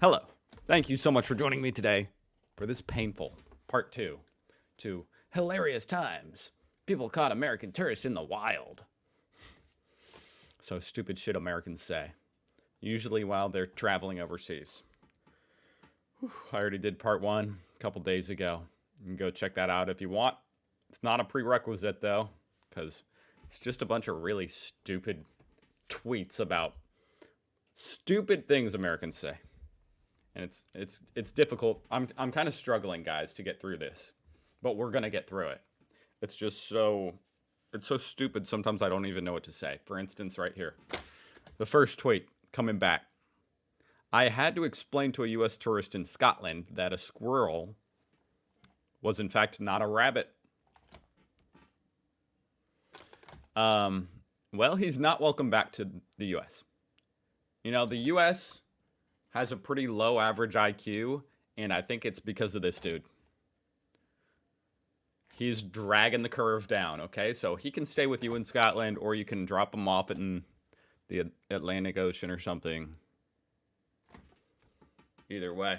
Hello. Thank you so much for joining me today for this painful part 2 to hilarious times people caught American tourists in the wild. So stupid shit Americans say, usually while they're traveling overseas. I already did part 1 a couple days ago. You can go check that out if you want. It's not a prerequisite though, because it's just a bunch of really stupid tweets about stupid things Americans say. And it's difficult. I'm kind of struggling, guys, to get through this, but we're gonna get through it. It's just so stupid. Sometimes I don't even know what to say. For instance, right here, the first tweet coming back. I had to explain to a U.S. tourist in Scotland that a squirrel was in fact not a rabbit. Well, he's not welcome back to the U.S. You know, the U.S. has a pretty low average IQ, and I think it's because of this dude. He's dragging the curve down, okay? So he can stay with you in Scotland, or you can drop him off in the Atlantic Ocean or something. Either way,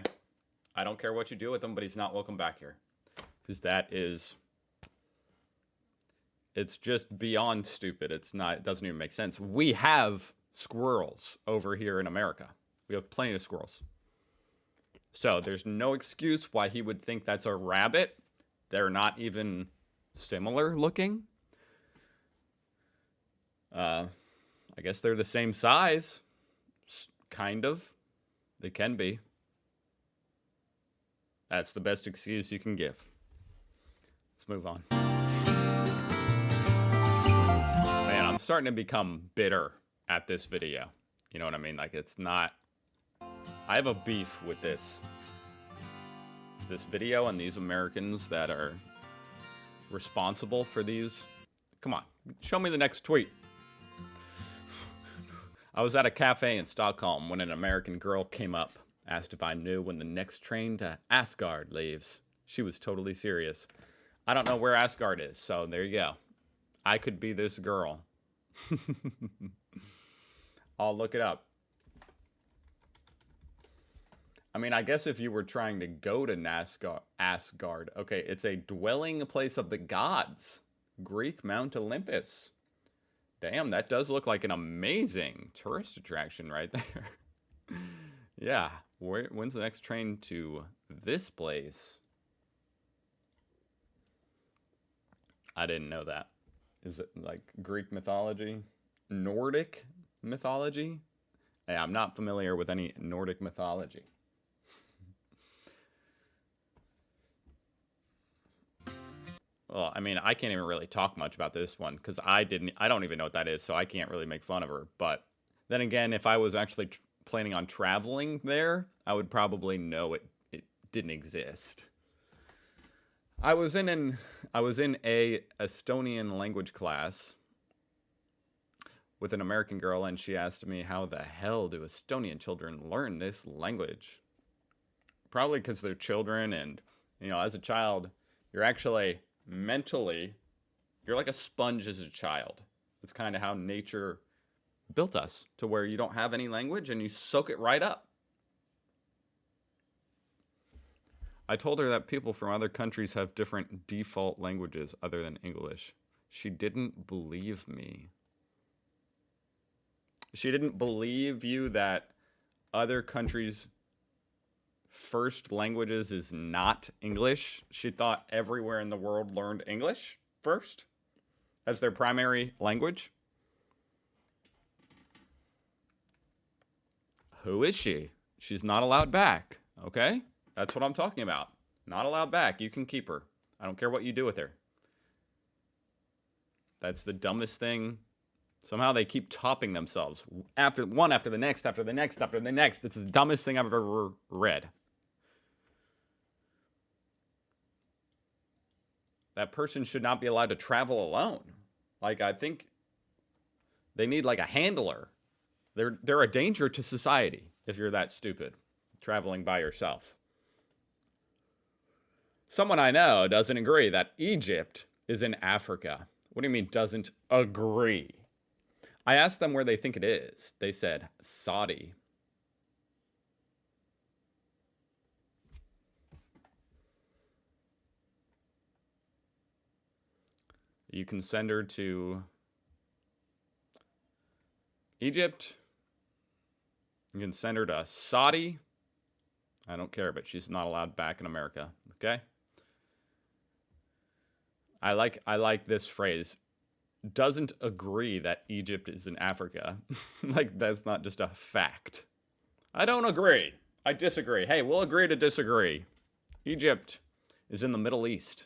I don't care what you do with him, but he's not welcome back here. Because it's just beyond stupid. It doesn't even make sense. We have squirrels over here in America. We have plenty of squirrels. So there's no excuse why he would think that's a rabbit. They're not even similar looking. I guess they're the same size. Kind of. They can be. That's the best excuse you can give. Let's move on. Man, I'm starting to become bitter at this video. You know what I mean? Like, it's not... I have a beef with this video and these Americans that are responsible for these. Come on, show me the next tweet. I was at a cafe in Stockholm when an American girl came up, asked if I knew when the next train to Asgard leaves. She was totally serious. I don't know where Asgard is, so there you go. I could be this girl. I'll look it up. I mean, I guess if you were trying to go to Asgard, okay, it's a dwelling place of the gods. Greek Mount Olympus. Damn, that does look like an amazing tourist attraction right there. Yeah, when's the next train to this place? I didn't know that. Is it like Greek mythology? Nordic mythology? Hey, I'm not familiar with any Nordic mythology. Well, I mean, I can't even really talk much about this one because I don't even know what that is, so I can't really make fun of her. But then again, if I was actually planning on traveling there, I would probably know it didn't exist. I was in a Estonian language class with an American girl, and she asked me, how the hell do Estonian children learn this language? Probably because they're children, and, you know, as a child, you're actually... mentally, you're like a sponge as a child. It's kind of how nature built us, to where you don't have any language and you soak it right up. I told her that people from other countries have different default languages other than English. She didn't believe me. She didn't believe you that other countries' first languages is not English. She thought everywhere in the world learned English first as their primary language. Who is she? She's not allowed back, okay? That's what I'm talking about. Not allowed back. You can keep her. I don't care what you do with her. That's the dumbest thing. Somehow they keep topping themselves. After the next, after the next, after the next. It's the dumbest thing I've ever read. That person should not be allowed to travel alone. Like, I think they need like a handler. They're a danger to society if you're that stupid, traveling by yourself. Someone I know doesn't agree that Egypt is in Africa. What do you mean doesn't agree? I asked them where they think it is. They said Saudi. You can send her to Egypt. You can send her to Saudi. I don't care, but she's not allowed back in America. Okay? I like this phrase. Doesn't agree that Egypt is in Africa. Like, that's not just a fact. I don't agree. I disagree. Hey, we'll agree to disagree. Egypt is in the Middle East.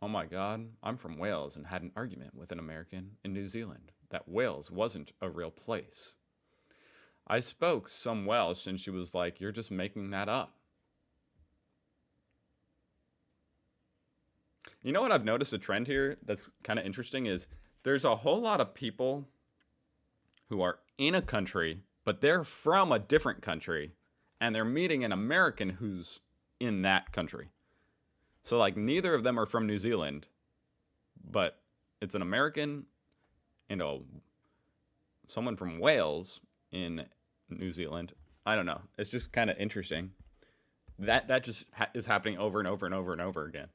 Oh my God, I'm from Wales and had an argument with an American in New Zealand that Wales wasn't a real place. I spoke some Welsh and she was like, you're just making that up. You know what I've noticed a trend here that's kind of interesting is there's a whole lot of people who are in a country, but they're from a different country, and they're meeting an American who's in that country. So, like, neither of them are from New Zealand, but it's an American and someone from Wales in New Zealand. I don't know. It's just kind of interesting. That just is happening over and over and over and over again.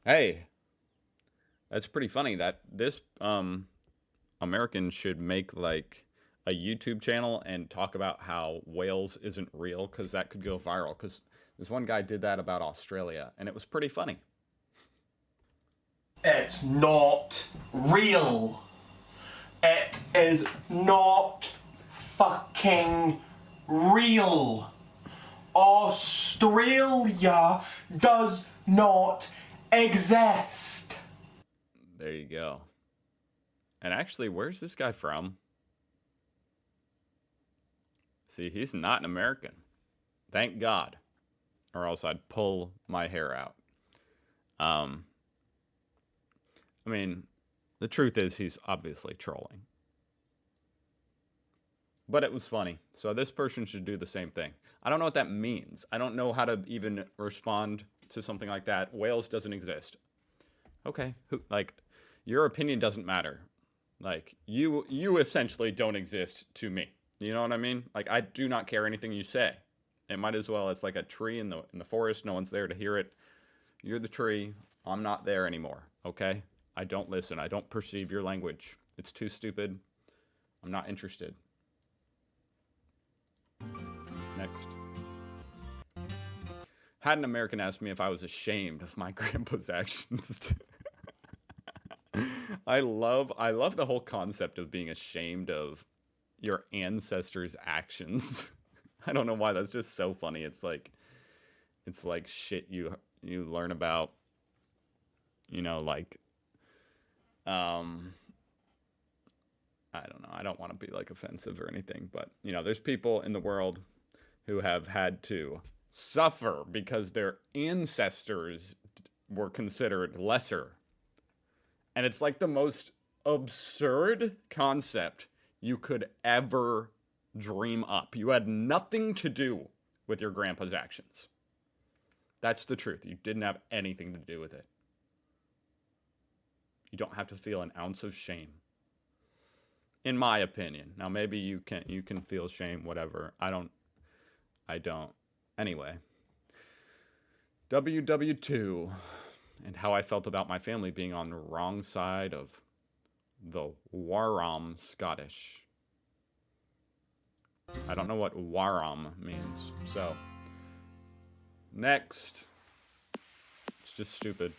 Hey, that's pretty funny that this American should make like a YouTube channel and talk about how Wales isn't real, because that could go viral, because this one guy did that about Australia and it was pretty funny. It's not real. It is not fucking real. Australia does not exist. There you go. And actually, where's this guy from? See, he's not an American. Thank God. Or else I'd pull my hair out. I mean, the truth is he's obviously trolling. But it was funny. So this person should do the same thing. I don't know what that means. I don't know how to even respond to something like that. Wales doesn't exist. Okay. Like, your opinion doesn't matter. Like, you essentially don't exist to me. You know what I mean? Like, I do not care anything you say. It might as well. It's like a tree in the forest. No one's there to hear it. You're the tree. I'm not there anymore. Okay? I don't listen. I don't perceive your language. It's too stupid. I'm not interested. Next. Had an American ask me if I was ashamed of my grandpa's actions. I love the whole concept of being ashamed of your ancestors' actions. I don't know why, that's just so funny. It's like shit you learn about, you know, like I don't know. I don't want to be like offensive or anything, but you know, there's people in the world who have had to suffer because their ancestors were considered lesser. And it's like the most absurd concept you could ever dream up. You had nothing to do with your grandpa's actions. That's the truth. You didn't have anything to do with it. You don't have to feel an ounce of shame. In my opinion. Now maybe you can feel shame, whatever. I don't. Anyway. WW2 and how I felt about my family being on the wrong side of the Waram Scottish. I don't know what Waram means. So, next. It's just stupid.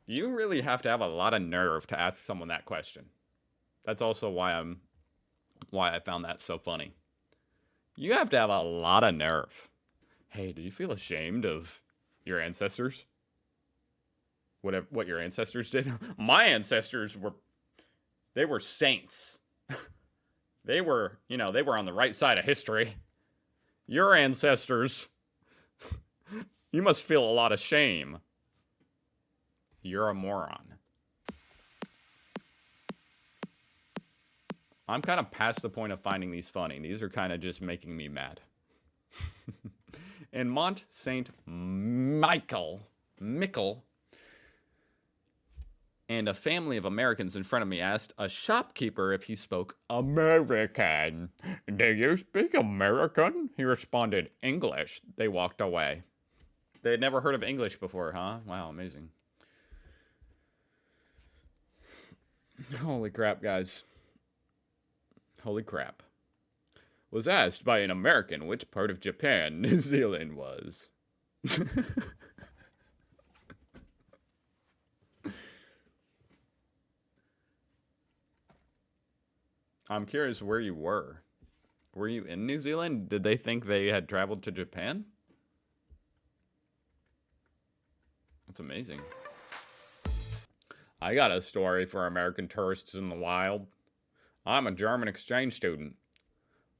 You really have to have a lot of nerve to ask someone that question. That's also why I found that so funny. You have to have a lot of nerve. Hey, do you feel ashamed of your ancestors? What your ancestors did? My ancestors were saints. They were on the right side of history. Your ancestors, you must feel a lot of shame. You're a moron. I'm kind of past the point of finding these funny. These are kind of just making me mad. In Mont Saint Michel, and a family of Americans in front of me asked a shopkeeper if he spoke American. Do you speak American? He responded, English. They walked away. They had never heard of English before, huh? Wow, amazing. Holy crap, guys. Holy crap. Was asked by an American which part of Japan New Zealand was. I'm curious where you were. Were you in New Zealand? Did they think they had traveled to Japan? That's amazing. I got a story for American tourists in the wild. I'm a German exchange student.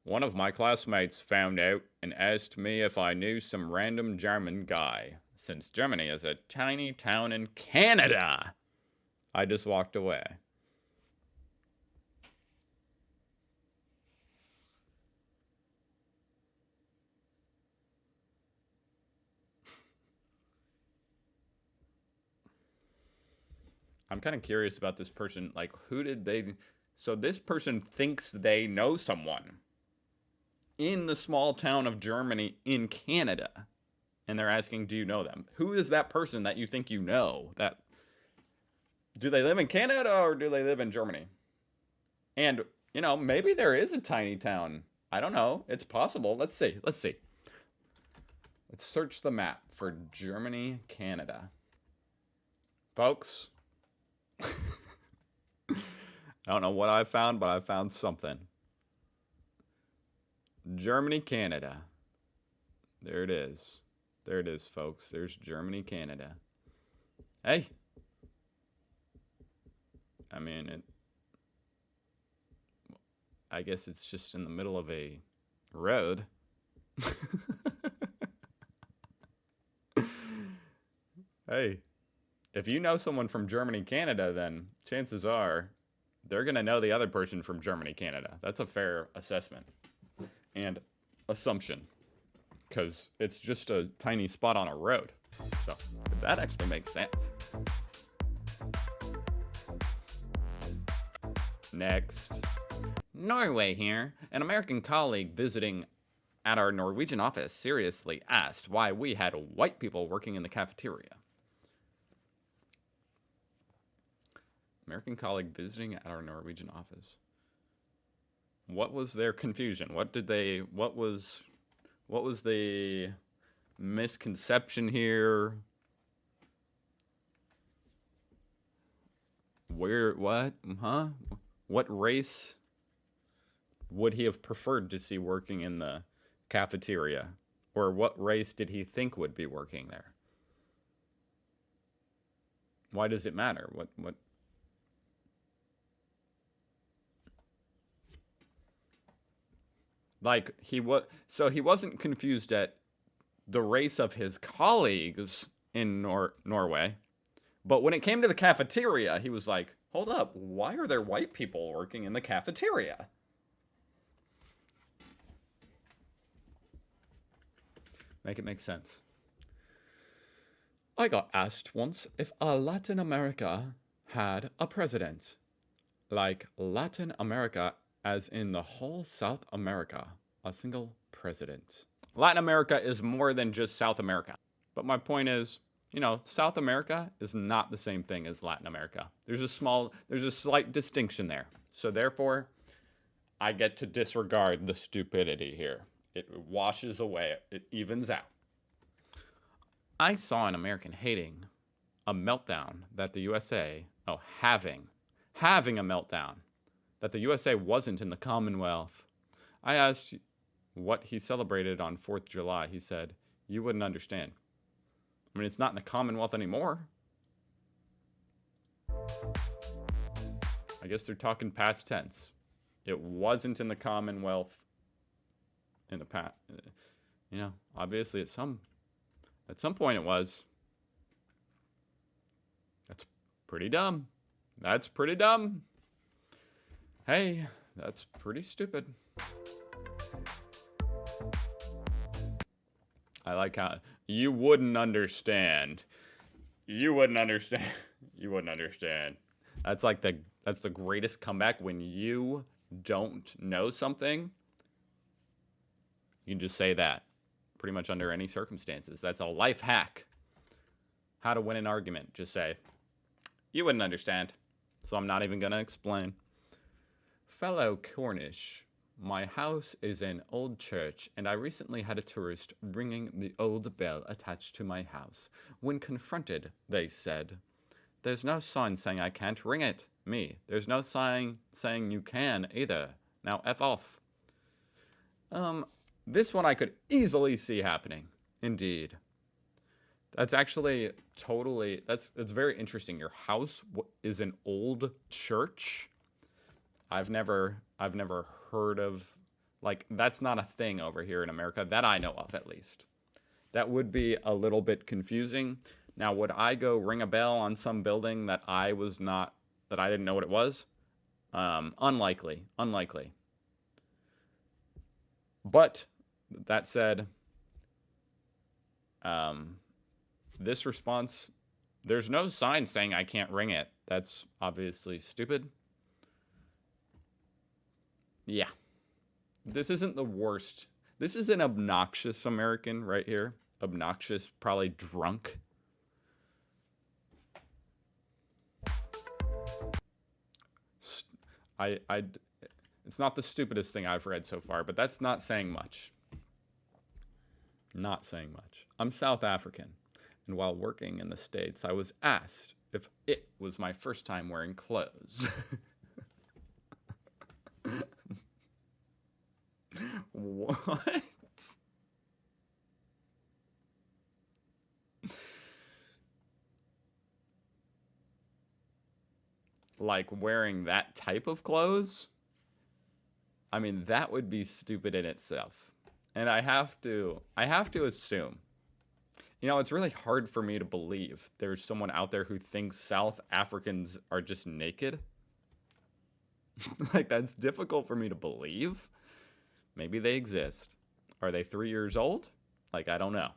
One of my classmates found out and asked me if I knew some random German guy, since Germany is a tiny town in Canada. I just walked away. I'm kind of curious about this person. Like, who did they... So this person thinks they know someone in the small town of Germany in Canada. And they're asking, do you know them? Who is that person that you think you know? That... Do they live in Canada or do they live in Germany? And, you know, maybe there is a tiny town. I don't know. It's possible. Let's see. Let's see. Let's search the map for Germany, Canada. Folks... I don't know what I found, but I found something. Germany, Canada. There it is. There it is, folks. There's Germany, Canada. Hey. I mean, I guess it's just in the middle of a road. Hey. If you know someone from Germany, Canada, then chances are they're going to know the other person from Germany, Canada. That's a fair assessment and assumption because it's just a tiny spot on a road. So that actually makes sense. Next. Norway here. An American colleague visiting at our Norwegian office seriously asked why we had white people working in the cafeteria. American colleague visiting at our Norwegian office. What was their confusion? What was the misconception here? What race would he have preferred to see working in the cafeteria? Or what race did he think would be working there? Why does it matter? What Like, he wasn't confused at the race of his colleagues in Norway. But when it came to the cafeteria, he was like, hold up, why are there white people working in the cafeteria? Make it make sense. I got asked once if Latin America had a president. Like Latin America as in the whole South America, a single president. Latin America is more than just South America. But my point is, you know, South America is not the same thing as Latin America. There's a slight distinction there. So therefore, I get to disregard the stupidity here. It washes away, it evens out. I saw an American hating a meltdown that the USA, having a meltdown that the USA wasn't in the Commonwealth. I asked what he celebrated on 4th of July. He said, you wouldn't understand. I mean, it's not in the Commonwealth anymore. I guess they're talking past tense. It wasn't in the Commonwealth in the past. You know, obviously at some point it was. That's pretty dumb. That's pretty dumb. Hey, that's pretty stupid. I like how you wouldn't understand. You wouldn't understand. You wouldn't understand. That's like that's the greatest comeback when you don't know something. You can just say that pretty much under any circumstances. That's a life hack. How to win an argument. Just say, you wouldn't understand. So I'm not even going to explain. Fellow Cornish, my house is an old church, and I recently had a tourist ringing the old bell attached to my house. When confronted, they said, there's no sign saying I can't ring it. Me, there's no sign saying you can either. Now F off. This one I could easily see happening. Indeed. That's actually totally, it's very interesting. Your house is an old church. I've never heard of, like, that's not a thing over here in America that I know of, at least. That would be a little bit confusing. Now, would I go ring a bell on some building that I didn't know what it was? Unlikely. But that said, this response, there's no sign saying I can't ring it. That's obviously stupid. Yeah. This isn't the worst. This is an obnoxious American right here. Obnoxious, probably drunk. It's not the stupidest thing I've read so far, but that's not saying much. Not saying much. I'm South African, and while working in the States, I was asked if it was my first time wearing clothes. What? Like wearing that type of clothes? I mean, that would be stupid in itself. And I have to assume, it's really hard for me to believe there's someone out there who thinks South Africans are just naked. Like, that's difficult for me to believe. Maybe they exist. Are they 3 years old? Like, I don't know.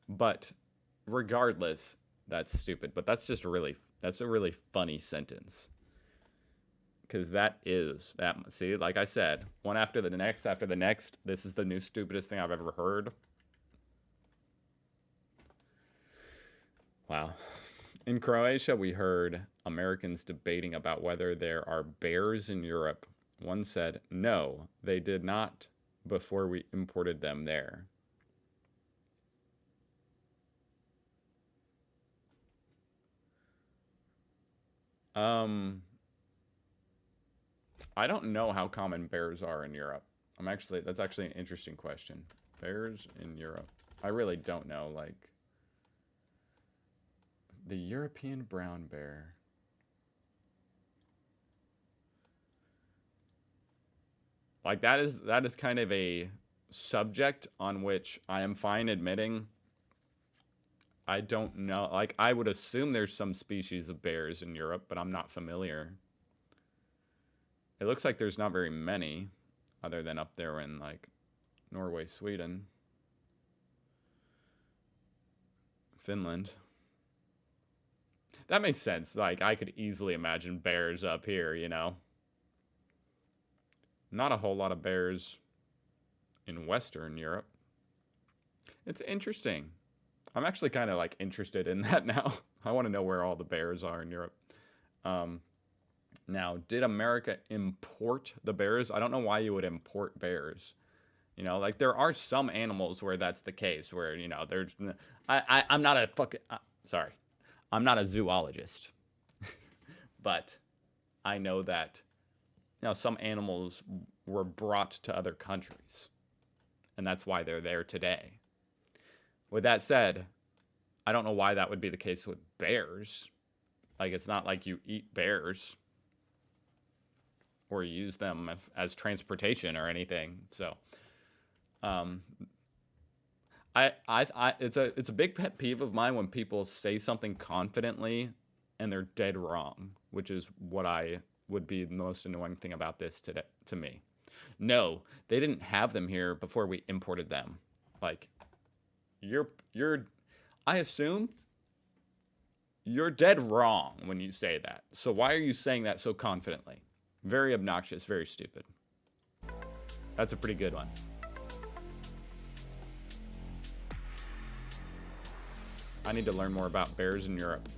But regardless, that's stupid. But that's a really funny sentence. Because see, like I said, one after the next, this is the new stupidest thing I've ever heard. Wow. In Croatia, we heard Americans debating about whether there are bears in Europe. One said, no, they did not before we imported them there. I don't know how common bears are in Europe. That's actually an interesting question. Bears in Europe. I really don't know, like, the European brown bear. Like, that is kind of a subject on which I am fine admitting I don't know. Like, I would assume there's some species of bears in Europe, but I'm not familiar. It looks like there's not very many, other than up there in, like, Norway, Sweden, Finland. That makes sense. Like, I could easily imagine bears up here, Not a whole lot of bears in Western Europe. It's interesting. I'm actually kind of, like, interested in that now. I want to know where all the bears are in Europe. Now, did America import the bears? I don't know why you would import bears. Like, there are some animals where that's the case, where, there's... I'm not a fucking... sorry. I'm not a zoologist. But I know that, some animals were brought to other countries. And that's why they're there today. With that said, I don't know why that would be the case with bears. Like, it's not like you eat bears or use them as transportation or anything. So, it's a big pet peeve of mine when people say something confidently and they're dead wrong, which is what would be the most annoying thing about this to me. No, they didn't have them here before we imported them. Like, I assume You're dead wrong when you say that. So why are you saying that so confidently? Very obnoxious, very stupid. That's a pretty good one. I need to learn more about bears in Europe.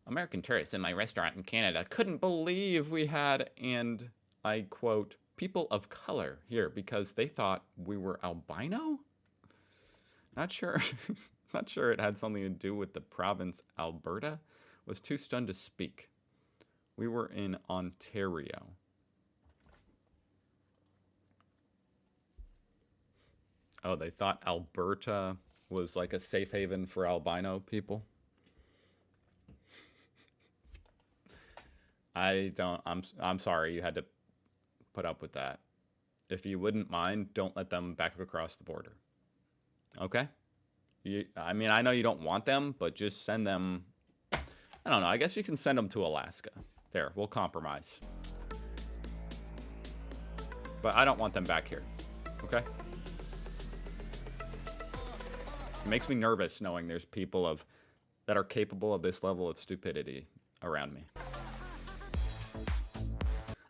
American tourists in my restaurant in Canada couldn't believe we had, and I quote, people of color here because they thought we were albino? Not sure. Not sure it had something to do with the province Alberta. Was too stunned to speak. We were in Ontario. Oh, they thought Alberta was like a safe haven for albino people. I'm sorry you had to put up with that. If you wouldn't mind, don't let them back across the border. Okay? I mean, I know you don't want them, but just send them. I don't know. I guess you can send them to Alaska. There, we'll compromise. But I don't want them back here. Okay? It makes me nervous knowing there's people that are capable of this level of stupidity around me.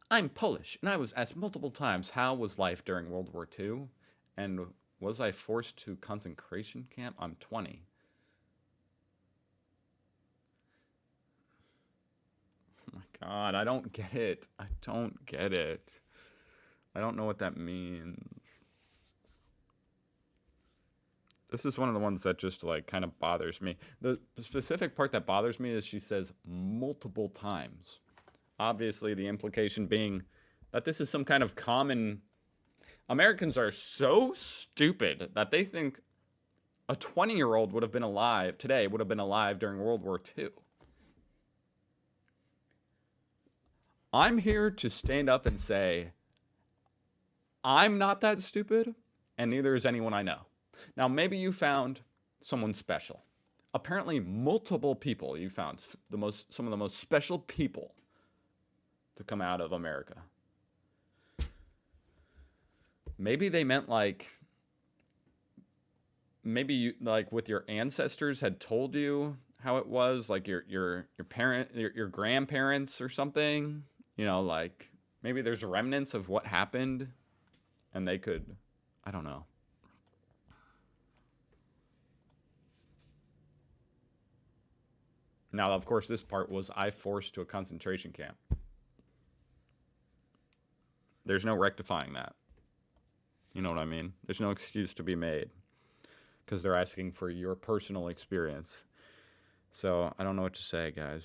I'm Polish, and I was asked multiple times how was life during World War II, and was I forced to concentration camp? I'm 20. Oh my God, I don't get it. I don't get it. I don't know what that means. This is one of the ones that just like kind of bothers me. The specific part that bothers me is she says multiple times. Obviously, the implication being that this is some kind of common. Americans are so stupid that they think a 20-year-old would have been alive today, would have been alive during World War II. I'm here to stand up and say, I'm not that stupid, and neither is anyone I know. Now, maybe you found someone special. Apparently, multiple people you found, some of the most special people to come out of America. Maybe they meant like, maybe you like with your ancestors had told you how it was, like your grandparents or something. You know, like maybe there's remnants of what happened, and they could, I don't know. Now, of course, this part was I forced to a concentration camp. There's no rectifying that. You know what I mean? There's no excuse to be made because they're asking for your personal experience. So I don't know what to say, guys.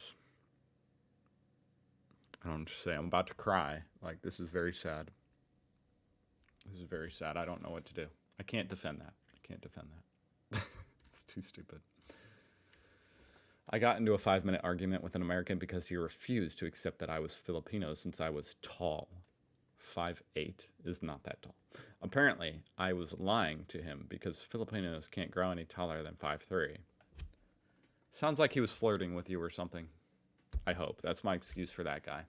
I don't know what to say. I'm about to cry. Like, this is very sad. This is very sad. I don't know what to do. I can't defend that. I can't defend that. It's too stupid. I got into a 5-minute argument with an American because he refused to accept that I was Filipino since I was tall. 5'8" is not that tall. Apparently, I was lying to him because Filipinos can't grow any taller than 5'3". Sounds like he was flirting with you or something. I hope. That's my excuse for that guy.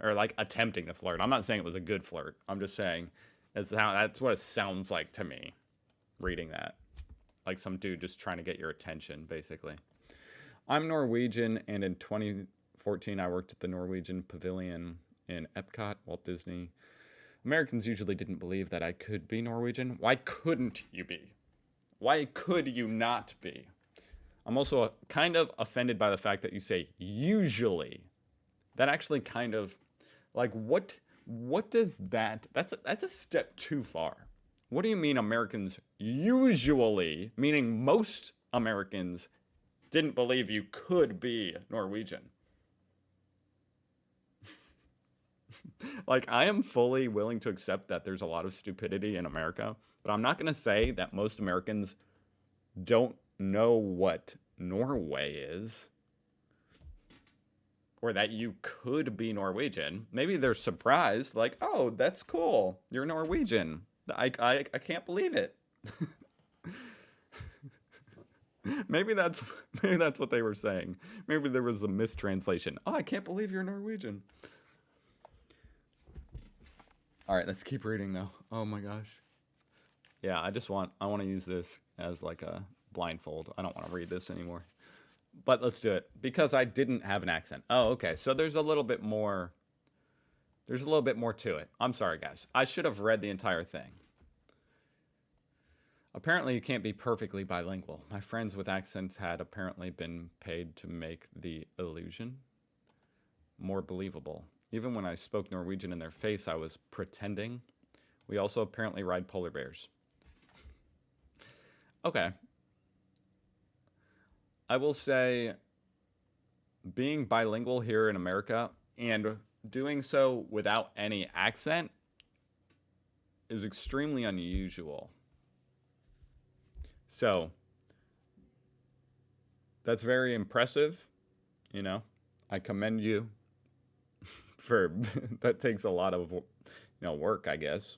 Or like attempting to flirt. I'm not saying it was a good flirt. I'm just saying that's what it sounds like to me, reading that. Like some dude just trying to get your attention, basically. I'm Norwegian, and in 2014, I worked at the Norwegian Pavilion in Epcot, Walt Disney. Americans usually didn't believe that I could be Norwegian. Why couldn't you be? Why could you not be? I'm also kind of offended by the fact that you say usually. That actually kind of, like, what does that's a step too far. What do you mean Americans usually, meaning most Americans, didn't believe you could be Norwegian? Like, I am fully willing to accept that there's a lot of stupidity in America, but I'm not going to say that most Americans don't know what Norway is, or that you could be Norwegian. Maybe they're surprised, like, oh, that's cool. You're Norwegian. I can't believe it. Maybe that's what they were saying. Maybe there was a mistranslation. Oh, I can't believe you're Norwegian. All right, let's keep reading though. Oh my gosh. Yeah, I want to use this as like a blindfold. I don't want to read this anymore. But let's do it because I didn't have an accent. Oh, okay. So there's a little bit more. There's a little bit more to it. I'm sorry, guys. I should have read the entire thing. Apparently, you can't be perfectly bilingual. My friends with accents had apparently been paid to make the illusion more believable. Even when I spoke Norwegian in their face, I was pretending. We also apparently ride polar bears. Okay. I will say being bilingual here in America and doing so without any accent is extremely unusual. So, that's very impressive. You know, I commend you for that. Takes a lot of work, I guess,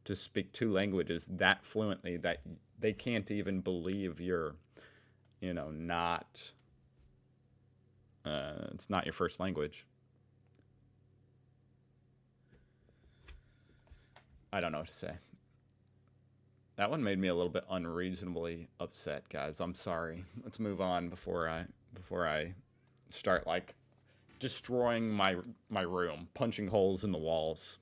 to speak two languages that fluently that they can't even believe you're not it's not your first language. I don't know what to say. That one made me a little bit unreasonably upset, guys. I'm sorry. Let's move on before I start like destroying my room, punching holes in the walls.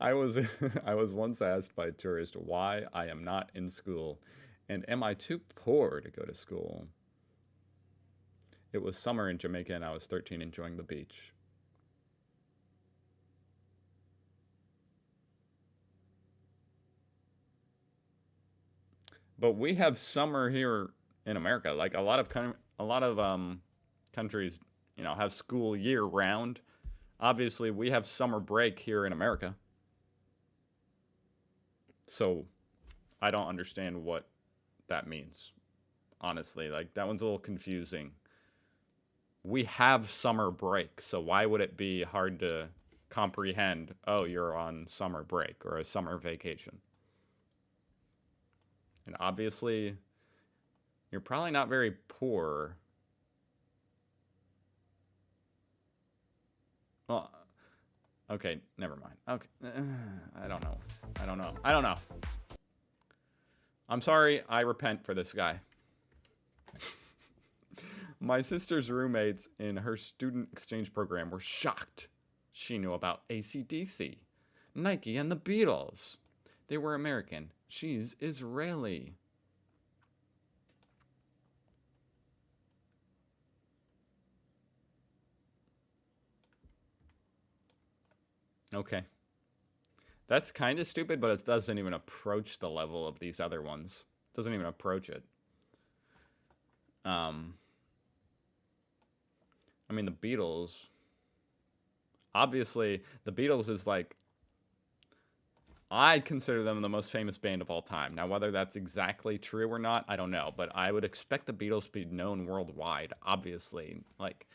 I was I was once asked by a tourist why I am not in school and am I too poor to go to school? It was summer in Jamaica and I was 13 enjoying the beach. But we have summer here in America. Like a lot of countries, have school year round. Obviously, we have summer break here in America. So, I don't understand what that means. Honestly, like that one's a little confusing. We have summer break, so why would it be hard to comprehend, oh, you're on summer break or a summer vacation? And obviously, you're probably not very poor. Well, okay, never mind. Okay, I don't know. I'm sorry, I repent for this guy. My sister's roommates in her student exchange program were shocked. She knew about AC/DC, Nike, and the Beatles. They were American. She's Israeli. Okay. That's kind of stupid, but it doesn't even approach the level of these other ones. It doesn't even approach it. I mean, the Beatles. Obviously, the Beatles is like, I consider them the most famous band of all time. Now, whether that's exactly true or not, I don't know. But I would expect the Beatles to be known worldwide, obviously. Like,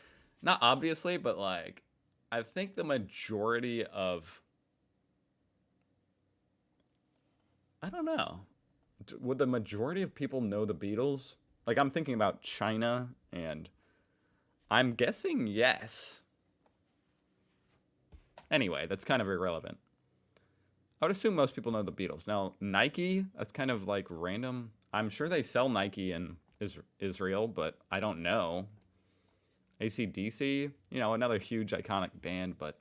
not obviously, but like, I think the majority of... I don't know. Would the majority of people know the Beatles? Like, I'm thinking about China, and I'm guessing yes. Anyway, that's kind of irrelevant. I would assume most people know the Beatles. Now, Nike, that's kind of like random. I'm sure they sell Nike in Israel, but I don't know. AC/DC, another huge iconic band, but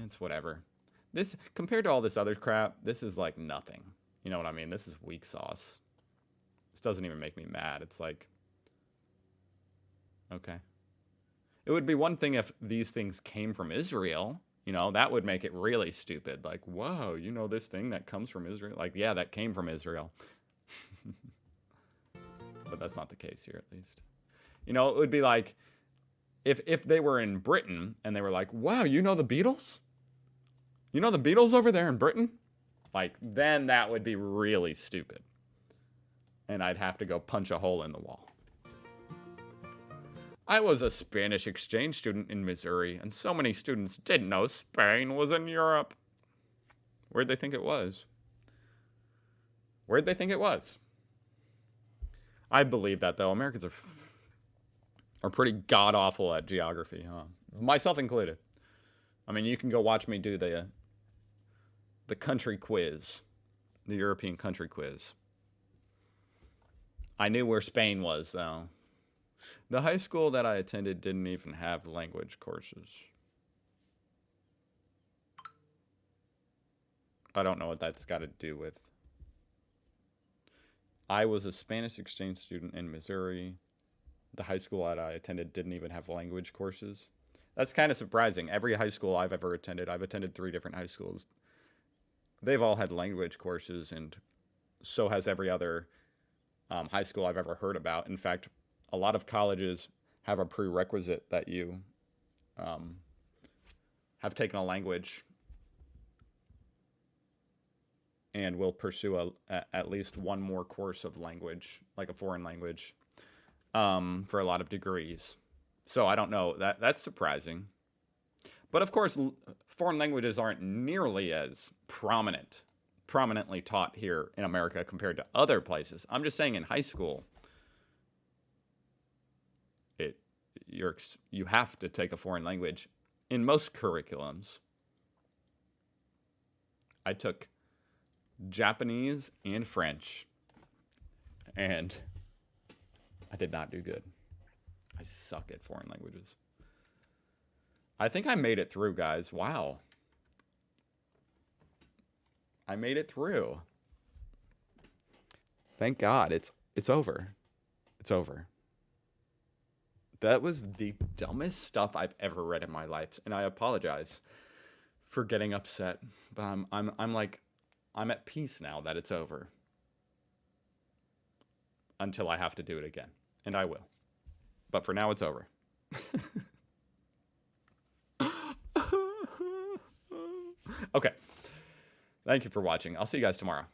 it's whatever. This, compared to all this other crap, this is like nothing. You know what I mean? This is weak sauce. This doesn't even make me mad. It's like, okay. It would be one thing if these things came from Israel. That would make it really stupid. Like, whoa, this thing that comes from Israel? Like, yeah, that came from Israel. But that's not the case here, at least. It would be like, if they were in Britain and they were like, wow, you know the Beatles? You know the Beatles over there in Britain? Like, then that would be really stupid. And I'd have to go punch a hole in the wall. I was a Spanish exchange student in Missouri, and so many students didn't know Spain was in Europe. Where'd they think it was? Where'd they think it was? I believe that, though. Americans are pretty god-awful at geography, huh? Myself included. I mean, you can go watch me do the country quiz. The European country quiz. I knew where Spain was, though. The high school that I attended didn't even have language courses. I don't know what that's got to do with. I was a Spanish exchange student in Missouri. The high school that I attended didn't even have language courses. That's kind of surprising. Every high school I've ever attended, I've attended 3 different high schools. They've all had language courses, and so has every other high school I've ever heard about. In fact, a lot of colleges have a prerequisite that you have taken a language and will pursue at least one more course of language, like a foreign language, for a lot of degrees. So I don't know. That's surprising. But of course, foreign languages aren't nearly as prominently taught here in America compared to other places. I'm just saying in high school, you have to take a foreign language in most curriculums. I took Japanese and French, and I did not do good. I suck at foreign languages. I think I made it through, guys. Wow. I made it through. Thank God. It's over. It's over. That was the dumbest stuff I've ever read in my life, and I apologize for getting upset. But I'm at peace now that it's over. Until I have to do it again, and I will. But for now, it's over. Okay. Thank you for watching. I'll see you guys tomorrow.